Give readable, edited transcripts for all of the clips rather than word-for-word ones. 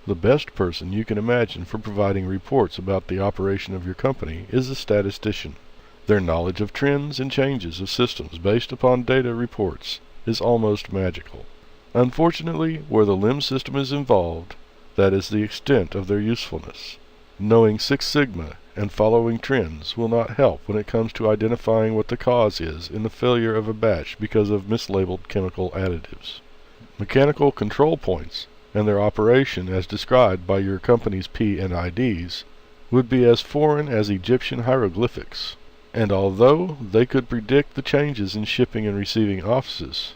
The best person you can imagine for providing reports about the operation of your company is a statistician. Their knowledge of trends and changes of systems based upon data reports is almost magical. Unfortunately, where the LIMS system is involved, that is the extent of their usefulness. Knowing Six Sigma and following trends will not help when it comes to identifying what the cause is in the failure of a batch because of mislabeled chemical additives. Mechanical control points and their operation as described by your company's P&IDs would be as foreign as Egyptian hieroglyphics, and although they could predict the changes in shipping and receiving offices,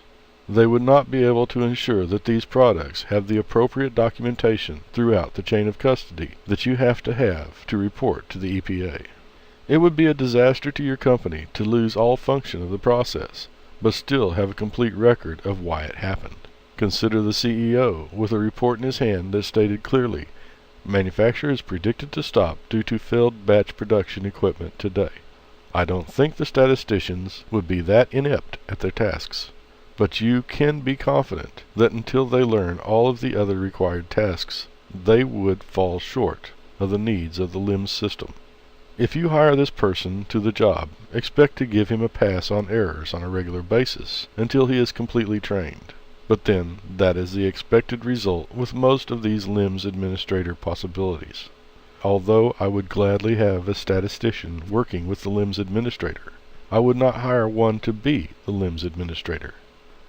they would not be able to ensure that these products have the appropriate documentation throughout the chain of custody that you have to report to the EPA. It would be a disaster to your company to lose all function of the process, but still have a complete record of why it happened. Consider the CEO with a report in his hand that stated clearly, manufacture is predicted to stop due to failed batch production equipment today. I don't think the statisticians would be that inept at their tasks. But you can be confident that until they learn all of the other required tasks, they would fall short of the needs of the LIMS system. If you hire this person to the job, expect to give him a pass on errors on a regular basis until he is completely trained. But then, that is the expected result with most of these LIMS administrator possibilities. Although I would gladly have a statistician working with the LIMS administrator, I would not hire one to be the LIMS administrator.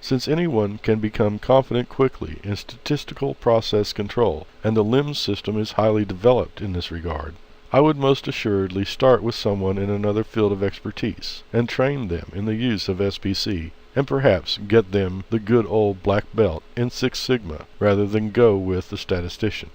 Since anyone can become confident quickly in statistical process control, and the LIMS system is highly developed in this regard, I would most assuredly start with someone in another field of expertise, and train them in the use of SPC, and perhaps get them the good old black belt in Six Sigma, rather than go with the statistician.